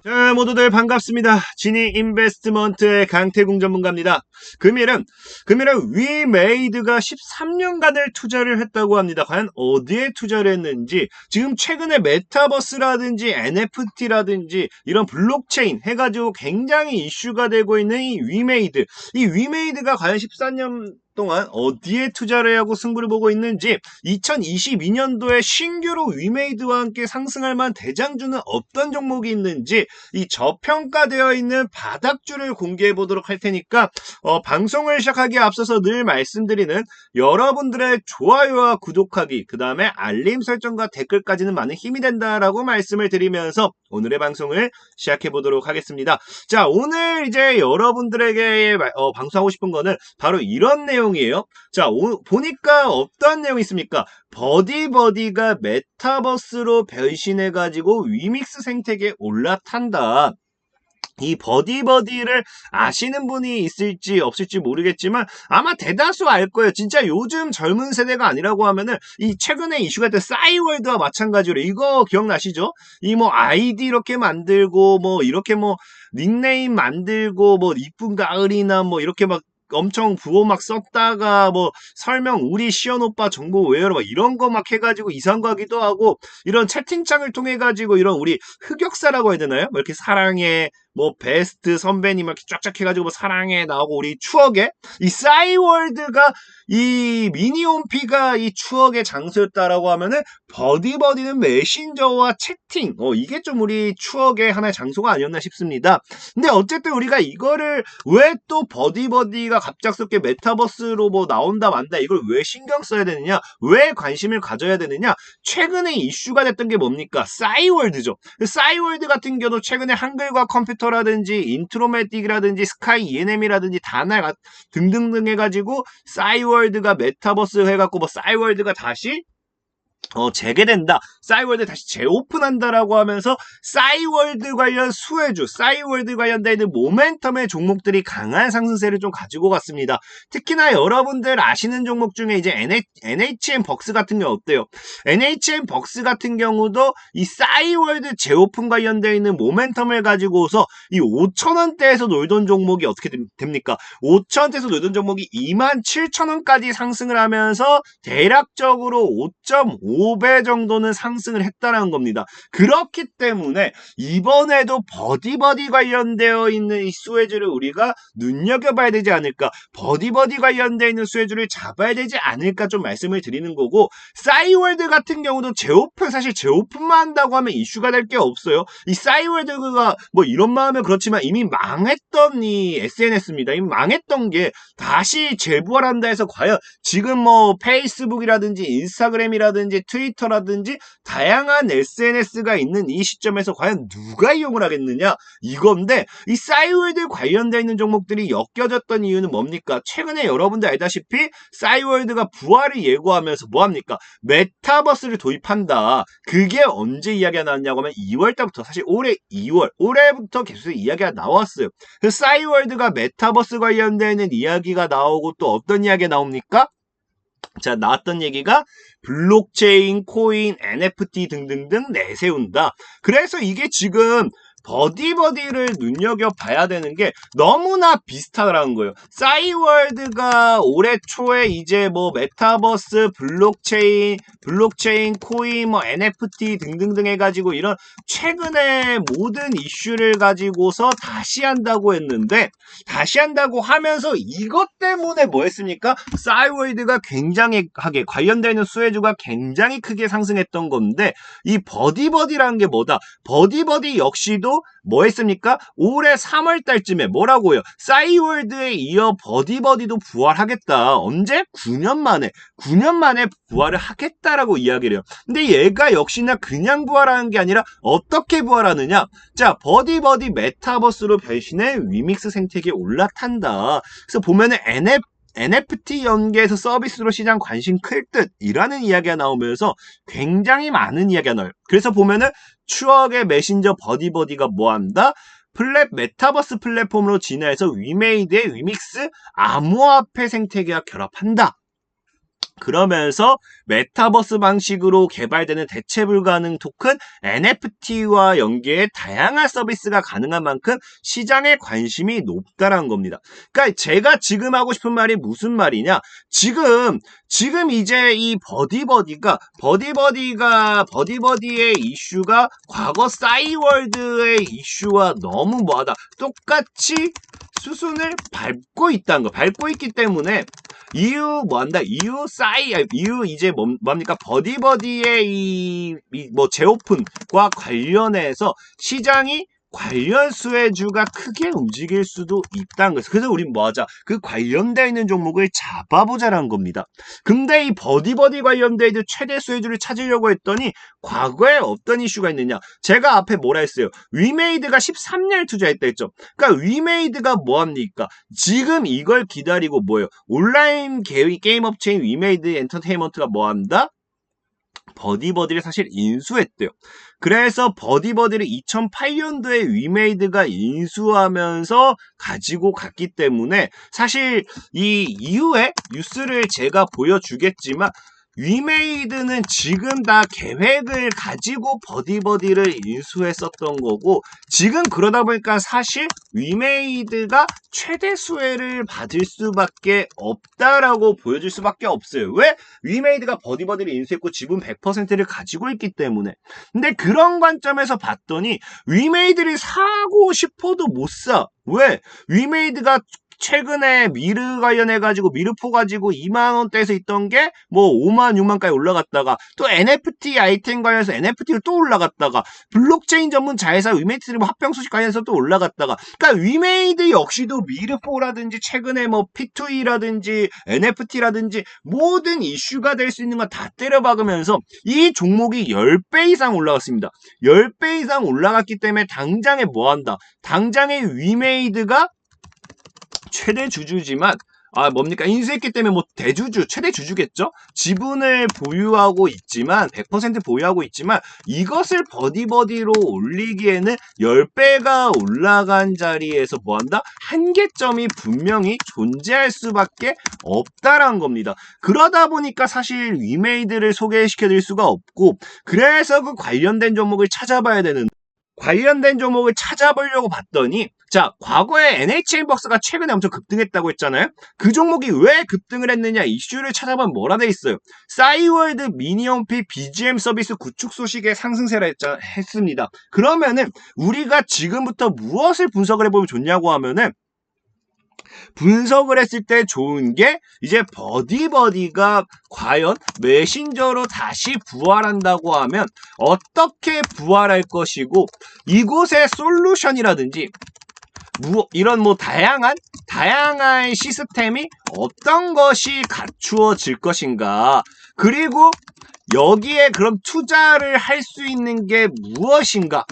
자, 모두들 반갑습니다. 지니 인베스트먼트의 강태궁 전문가입니다. 금일은 위메이드가 13년간을 투자를 했다고 합니다. 과연 어디에 투자를 했는지, 지금 최근에 메타버스라든지 NFT라든지 이런 블록체인 해가지고 굉장히 이슈가 되고 있는 이 위메이드가 과연 14년 동안 어디에 투자를 하고 승부를 보고 있는지, 2022년도에 신규로 위메이드와 함께 상승할 만한 대장주는 어떤 종목이 있는지, 이 저평가되어 있는 바닥주를 공개해 보도록 할 테니까 방송을 시작하기에 앞서서 늘 말씀드리는 여러분들의 좋아요와 구독하기, 그 다음에 알림 설정과 댓글까지는 많은 힘이 된다라고 말씀을 드리면서 오늘의 방송을 시작해 보도록 하겠습니다. 자, 오늘 이제 여러분들에게 방송하고 싶은 거는 바로 이런 내용이에요. 자, 보니까 어떤 내용이 있습니까? 버디버디가 메타버스로 변신해가지고 위믹스 생태계에 올라탄다. 이 버디버디를 아시는 분이 있을지 없을지 모르겠지만 아마 대다수 알 거예요. 진짜 요즘 젊은 세대가 아니라고 하면은 이 최근에 이슈가 됐던 싸이월드와 마찬가지로 이거 기억나시죠? 이 뭐 아이디 이렇게 만들고 뭐 이렇게 뭐 닉네임 만들고 뭐 이쁜 가을이나 뭐 이렇게 막 엄청 부호 막 썼다가 뭐 설명 우리 시연 오빠 정보 외워라 막 이런 거 막 해가지고 이상하기도 하고, 이런 채팅창을 통해 가지고 이런 우리 흑역사라고 해야 되나요? 뭐 이렇게 사랑해 뭐 베스트 선배님 이렇게 쫙쫙 해가지고 뭐 사랑해 나오고 우리 추억에 이 싸이월드가 이 미니홈피가 이 추억의 장소였다라고 하면은 버디버디는 메신저와 채팅 이게 좀 우리 추억의 하나의 장소가 아니었나 싶습니다. 근데 어쨌든 우리가 이거를 왜 또 버디버디가 갑작스럽게 메타버스로 뭐 나온다 만다 이걸 왜 신경 써야 되느냐, 왜 관심을 가져야 되느냐, 최근에 이슈가 됐던 게 뭡니까? 싸이월드죠. 싸이월드 같은 경우도 최근에 한글과 컴퓨터라든지 인트로매틱이라든지 스카이 ENM이라든지 다날 등등등 해가지고 싸이월드가 메타버스 해갖고 뭐 싸이월드가 다시 재개된다, 싸이월드 다시 재오픈한다라고 하면서 싸이월드 관련 수혜주, 싸이월드 관련되어 있는 모멘텀의 종목들이 강한 상승세를 좀 가지고 갔습니다. 특히나 여러분들 아시는 종목 중에 이제 NHN 벅스 같은 경우 어때요? NHN 벅스 같은 경우도 이 싸이월드 재오픈 관련되어 있는 모멘텀을 가지고서 이 5,000원대에서 놀던 종목이 어떻게 됩니까? 5,000원대에서 놀던 종목이 27,000원까지 상승을 하면서 대략적으로 5.5배 정도는 상승을 했다는 겁니다. 그렇기 때문에 이번에도 버디버디 관련되어 있는 이 수혜주를 우리가 눈여겨봐야 되지 않을까, 버디버디 관련되어 있는 수혜주를 잡아야 되지 않을까 좀 말씀을 드리는 거고, 싸이월드 같은 경우도 사실 재오픈만 한다고 하면 이슈가 될 게 없어요. 이 싸이월드가 뭐 이런 마음은 그렇지만 이미 망했던 이 SNS입니다. 이미 망했던 게 다시 재부활한다 해서 과연 지금 뭐 페이스북이라든지 인스타그램이라든지 트위터라든지 다양한 SNS가 있는 이 시점에서 과연 누가 이용을 하겠느냐 이건데, 이 싸이월드 관련되어 있는 종목들이 엮여졌던 이유는 뭡니까? 최근에 여러분들 알다시피 싸이월드가 부활을 예고하면서 뭐합니까? 메타버스를 도입한다. 그게 언제 이야기가 나왔냐고 하면 2월 달부터, 사실 올해 2월 올해부터 계속 이야기가 나왔어요. 그 싸이월드가 메타버스 관련되어 있는 이야기가 나오고 또 어떤 이야기가 나옵니까? 자, 나왔던 얘기가 블록체인, 코인, NFT 등등등 내세운다. 그래서 이게 지금 버디버디를 눈여겨봐야 되는 게 너무나 비슷하다는 거예요. 싸이월드가 올해 초에 이제 뭐 메타버스, 블록체인, 코인, 뭐 NFT 등등등 해가지고 이런 최근에 모든 이슈를 가지고서 다시 한다고 했는데, 다시 한다고 하면서 이것 때문에 뭐 했습니까? 싸이월드가 굉장히 하게 관련되는 수혜주가 굉장히 크게 상승했던 건데, 이 버디버디라는 게 뭐다? 버디버디 역시도 뭐 했습니까? 올해 3월 달쯤에 뭐라고요? 싸이월드에 이어 버디버디도 부활하겠다. 언제? 9년 만에 부활을 하겠다라고 이야기를 해요. 근데 얘가 역시나 그냥 부활하는 게 아니라 어떻게 부활하느냐? 자, 버디버디 메타버스로 변신해 위믹스 생태계에 올라탄다. 그래서 보면은 NFT 연계에서 서비스로 시장 관심 클 듯이라는 이야기가 나오면서 굉장히 많은 이야기가 나와요. 그래서 보면은 추억의 메신저 버디버디가 뭐한다? 메타버스 플랫폼으로 진화해서 위메이드의 위믹스 암호화폐 생태계와 결합한다. 그러면서 메타버스 방식으로 개발되는 대체 불가능 토큰 NFT와 연계해 다양한 서비스가 가능한 만큼 시장에 관심이 높다라는 겁니다. 그러니까 제가 지금 하고 싶은 말이 무슨 말이냐? 지금 이제 이 버디버디의 이슈가 과거 싸이월드의 이슈와 너무 뭐하다. 똑같이 수순을 밟고 있다는 거. 밟고 있기 때문에 이유 이제 뭡니까? 버디버디의 뭐 재오픈과 관련해서 시장이 관련 수혜주가 크게 움직일 수도 있다는 거예요. 그래서 우린 뭐하자? 그 관련되어 있는 종목을 잡아보자라는 겁니다. 근데 이 버디버디 관련되어 있는 최대 수혜주를 찾으려고 했더니 과거에 어떤 이슈가 있느냐? 제가 앞에 뭐라 했어요? 위메이드가 13년을 투자했다 했죠. 그러니까 위메이드가 뭐합니까? 지금 이걸 기다리고 뭐예요? 온라인 게임 업체인 위메이드 엔터테인먼트가 뭐한다? 버디버디를 사실 인수했대요. 그래서 버디버디를 2008년도에 위메이드가 인수하면서 가지고 갔기 때문에 사실 이 이후에 뉴스를 제가 보여주겠지만 위메이드는 지금 다 계획을 가지고 버디버디를 인수했었던 거고 지금 그러다 보니까 사실 위메이드가 최대 수혜를 받을 수밖에 없다라고 보여줄 수밖에 없어요. 왜? 위메이드가 버디버디를 인수했고 지분 100%를 가지고 있기 때문에. 근데 그런 관점에서 봤더니 위메이드를 사고 싶어도 못 사. 왜? 위메이드가 최근에 미르 관련해가지고 미르포 가지고 2만원대에서 있던 게 뭐 5만, 6만까지 올라갔다가 또 NFT 아이템 관련해서 NFT로 또 올라갔다가 블록체인 전문 자회사 위메이드 합병 소식 관련해서 또 올라갔다가 그러니까 위메이드 역시도 미르포라든지 최근에 뭐 P2E라든지 NFT라든지 모든 이슈가 될 수 있는 거 다 때려박으면서 이 종목이 10배 이상 올라갔습니다. 10배 이상 올라갔기 때문에 당장에 뭐한다? 당장에 위메이드가 최대 주주지만 뭡니까? 인수했기 때문에 뭐 대주주, 최대 주주겠죠? 지분을 보유하고 있지만 100% 보유하고 있지만 이것을 버디버디로 올리기에는 10배가 올라간 자리에서 뭐한다? 한계점이 분명히 존재할 수밖에 없다라는 겁니다. 그러다 보니까 사실 위메이드를 소개시켜드릴 수가 없고 그래서 그 관련된 종목을 찾아봐야 되는 관련된 종목을 찾아보려고 봤더니 자, 과거에 NHN박스가 최근에 엄청 급등했다고 했잖아요. 그 종목이 왜 급등을 했느냐 이슈를 찾아보면 뭐라 돼 있어요. 싸이월드 미니홈피 BGM 서비스 구축 소식의 상승세라 했습니다. 그러면은 우리가 지금부터 무엇을 분석을 해보면 좋냐고 하면은 분석을 했을 때 좋은 게 이제 버디버디가 과연 메신저로 다시 부활한다고 하면 어떻게 부활할 것이고 이곳의 솔루션이라든지 이런 뭐 다양한 시스템이 어떤 것이 갖추어질 것인가 그리고 여기에 그럼 투자를 할 수 있는 게 무엇인가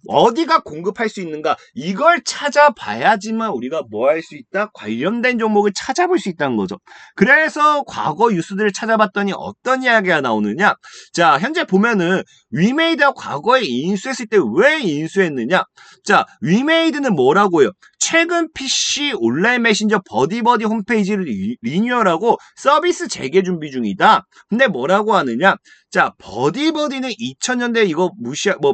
어디가 공급할 수 있는가 이걸 찾아봐야지만 우리가 뭐 할 수 있다? 관련된 종목을 찾아볼 수 있다는 거죠. 그래서 과거 뉴스들을 찾아봤더니 어떤 이야기가 나오느냐 자 현재 보면은 위메이드가 과거에 인수했을 때 왜 인수했느냐 자 위메이드는 뭐라고요? 최근 PC 온라인 메신저 버디버디 홈페이지를 리뉴얼하고 서비스 재개 준비 중이다. 근데 뭐라고 하느냐 자 버디버디는 2000년대 이거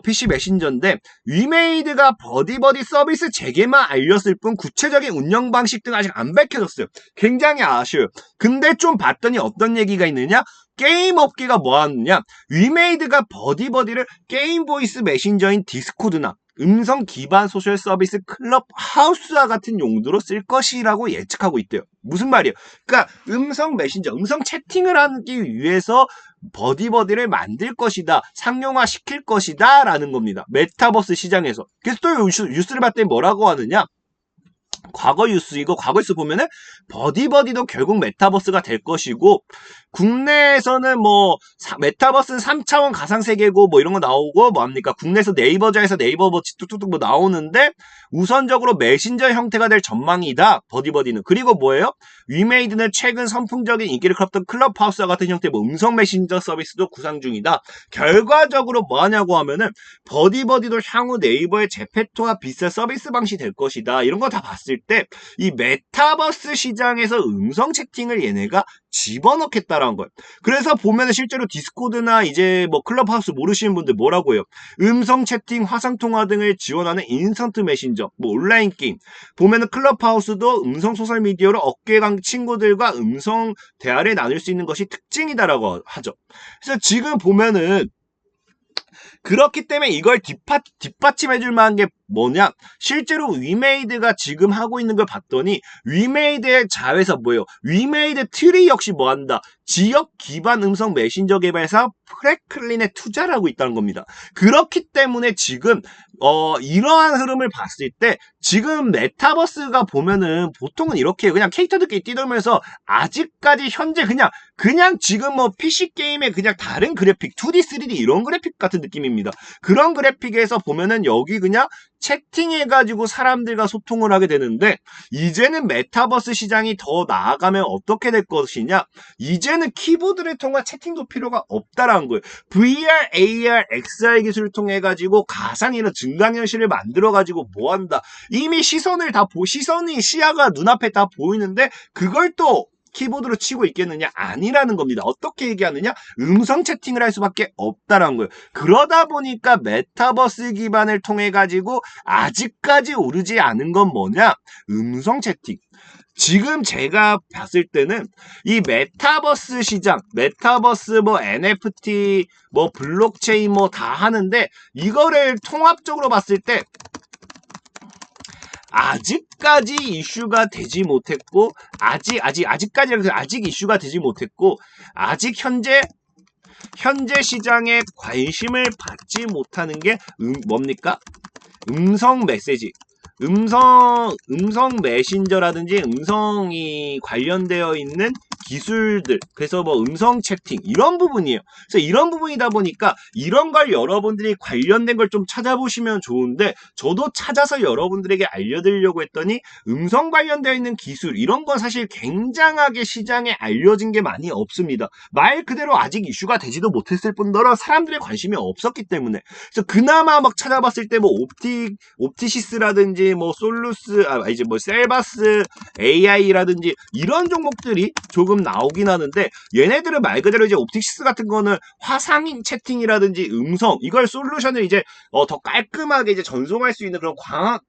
PC 메신저인데 위메이드가 버디버디 서비스 재개만 알렸을 뿐 구체적인 운영 방식 등 아직 안 밝혀졌어요. 굉장히 아쉬워요. 근데 좀 봤더니 어떤 얘기가 있느냐 게임 업계가 뭐 하느냐 위메이드가 버디버디를 게임 보이스 메신저인 디스코드나 음성 기반 소셜 서비스 클럽 하우스와 같은 용도로 쓸 것이라고 예측하고 있대요. 무슨 말이에요? 그러니까 음성 메신저, 음성 채팅을 하기 위해서 버디버디를 만들 것이다. 상용화 시킬 것이다. 라는 겁니다. 메타버스 시장에서. 그래서 또 뉴스를 봤더니 뭐라고 하느냐? 과거 뉴스이고 과거 뉴스 보면은 버디버디도 결국 메타버스가 될 것이고 국내에서는 뭐 메타버스는 3차원 가상세계고 뭐 이런 거 나오고 뭐합니까 국내에서 네이버자에서 네이버 뭐 뚝뚝뚝 뭐 나오는데 우선적으로 메신저 형태가 될 전망이다 버디버디는. 그리고 뭐예요? 위메이드는 최근 선풍적인 인기를 끌었던 클럽하우스와 같은 형태의 뭐 음성 메신저 서비스도 구상 중이다. 결과적으로 뭐 하냐고 하면은 버디버디도 향후 네이버의 제페토와 비슷한 서비스 방식이 될 것이다. 이런 거 다 봤을 때 이 메타버스 시장에서 음성 채팅을 얘네가 집어넣겠다라는 거예요. 그래서 보면은 실제로 디스코드나 이제 뭐 클럽하우스 모르시는 분들 뭐라고 해요? 음성 채팅, 화상 통화 등을 지원하는 인스턴트 메신저, 뭐 온라인 게임. 보면은 클럽하우스도 음성 소셜 미디어로 어깨강 친구들과 음성 대화를 나눌 수 있는 것이 특징이다라고 하죠. 그래서 지금 보면은 그렇기 때문에 이걸 뒷받침해줄 만한 게 뭐냐? 실제로 위메이드가 지금 하고 있는 걸 봤더니 위메이드의 자회사 뭐예요? 위메이드 트리 역시 뭐한다? 지역 기반 음성 메신저 개발사 프랭클린에 투자를 하고 있다는 겁니다. 그렇기 때문에 지금 이러한 흐름을 봤을 때 지금 메타버스가 보면은 보통은 이렇게 그냥 캐릭터들끼리 뛰돌면서 아직까지 현재 그냥 지금 뭐 PC 게임의 그냥 다른 그래픽 2D, 3D 이런 그래픽 같은 느낌입니다. 그런 그래픽에서 보면은 여기 그냥 채팅해가지고 사람들과 소통을 하게 되는데 이제는 메타버스 시장이 더 나아가면 어떻게 될 것이냐? 이제는 키보드를 통한 채팅도 필요가 없다라는 거예요. VR, AR, XR 기술을 통해 가지고 가상이나 증강현실을 만들어 가지고 뭐한다? 이미 시선이 시야가 눈앞에 다 보이는데 그걸 또 키보드로 치고 있겠느냐? 아니라는 겁니다. 어떻게 얘기하느냐? 음성 채팅을 할 수밖에 없다라는 거예요. 그러다 보니까 메타버스 기반을 통해 가지고 아직까지 오르지 않은 건 뭐냐? 음성 채팅. 지금 제가 봤을 때는 이 메타버스 시장, 메타버스 뭐 NFT, 뭐 블록체인 뭐 다 하는데 이거를 통합적으로 봤을 때 아직까지 이슈가 되지 못했고 아직 이슈가 되지 못했고 아직 현재 시장에 관심을 받지 못하는 게 뭡니까? 음성 메시지. 음성 메신저라든지 음성이 관련되어 있는 기술들, 그래서 뭐 음성 채팅 이런 부분이에요. 그래서 이런 부분이다 보니까 이런 걸 여러분들이 관련된 걸 좀 찾아보시면 좋은데 저도 찾아서 여러분들에게 알려드리려고 했더니 음성 관련되어 있는 기술 이런 건 사실 굉장하게 시장에 알려진 게 많이 없습니다. 말 그대로 아직 이슈가 되지도 못했을 뿐더러 사람들의 관심이 없었기 때문에 그래서 그나마 막 찾아봤을 때 뭐 옵티시스라든지 뭐 솔루스 이제 뭐 셀바스 AI라든지 이런 종목들이 조금 나오긴 하는데 얘네들은 말 그대로 이제 옵티시스 같은 거는 화상 채팅이라든지 음성 이걸 솔루션을 이제 더 깔끔하게 이제 전송할 수 있는 그런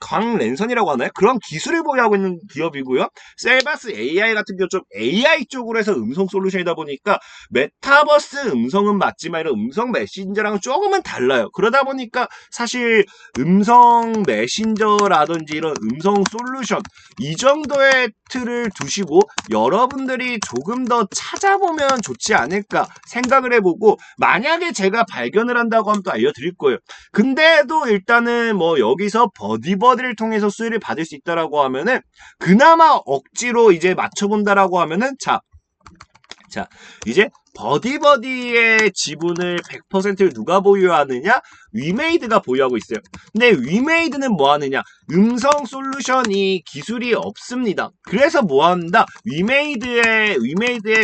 광 랜선이라고 하나요? 그런 기술을 보유하고 있는 기업이고요. 셀바스 AI 같은 경우 좀 AI 쪽으로 해서 음성 솔루션이다 보니까 메타버스 음성은 맞지만 이런 음성 메신저랑은 조금은 달라요. 그러다 보니까 사실 음성 메신저라든지 이런 음성 솔루션 이 정도의 틀을 두시고 여러분들이 조금 더 찾아보면 좋지 않을까 생각을 해보고 만약에 제가 발견을 한다고 하면 또 알려드릴 거예요. 근데도 일단은 뭐 여기서 버디버디를 통해서 수혜를 받을 수 있다라고 하면은 그나마 억지로 이제 맞춰본다라고 하면은 자 이제 버디버디의 지분을 100%를 누가 보유하느냐? 위메이드가 보유하고 있어요. 근데 위메이드는 뭐 하느냐? 음성 솔루션이 기술이 없습니다. 그래서 뭐 한다? 위메이드의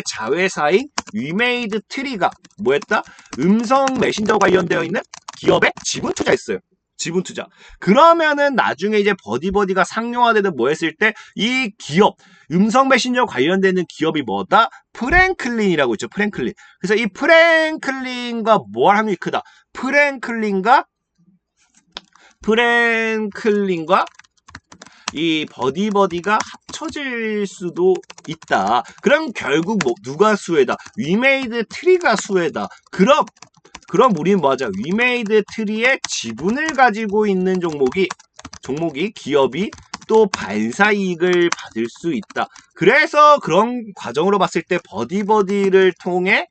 자회사인 위메이드 트리가 뭐 했다? 음성 메신저 관련되어 있는 기업에 지분 투자했어요. 지분 투자. 그러면은 나중에 이제 버디버디가 상용화되든 뭐 했을 때 이 기업, 음성 메신저 관련되는 기업이 뭐다? 프랭클린이라고 있죠. 프랭클린. 그래서 이 프랭클린과 뭐할 확률이 크다? 프랭클린과 이 버디버디가 합쳐질 수도 있다. 그럼 결국 뭐 누가 수혜다? 위메이드 트리가 수혜다. 그럼 우린 뭐하자? 위메이드 트리의 지분을 가지고 있는 종목이 기업이 또 반사이익을 받을 수 있다. 그래서 그런 과정으로 봤을 때 버디버디를 통해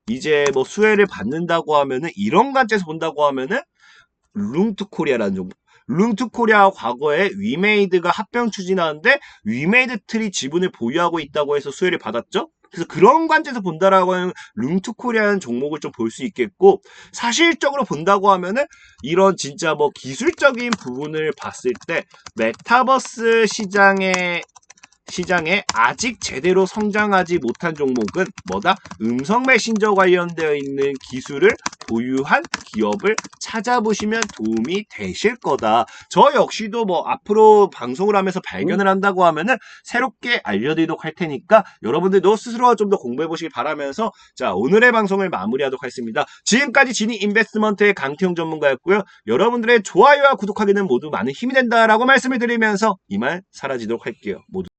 이제 뭐 수혜를 받는다고 하면은 이런 관점에서 본다고 하면은 룽투코리아라는 종목. 룽투코리아 과거에 위메이드가 합병 추진하는데 위메이드 트리 지분을 보유하고 있다고 해서 수혜를 받았죠. 그래서 그런 관점에서 본다라고 하면 룽투코리아라는 종목을 좀 볼 수 있겠고 사실적으로 본다고 하면은 이런 진짜 뭐 기술적인 부분을 봤을 때 메타버스 시장에 아직 제대로 성장하지 못한 종목은 뭐다? 음성 메신저 관련되어 있는 기술을 보유한 기업을 찾아보시면 도움이 되실 거다. 저 역시도 뭐 앞으로 방송을 하면서 발견을 한다고 하면은 새롭게 알려드리도록 할 테니까 여러분들도 스스로 좀 더 공부해 보시기 바라면서 자, 오늘의 방송을 마무리하도록 하겠습니다. 지금까지 지니 인베스트먼트의 강태용 전문가였고요. 여러분들의 좋아요와 구독하기는 모두 많은 힘이 된다라고 말씀을 드리면서 이만 사라지도록 할게요. 모두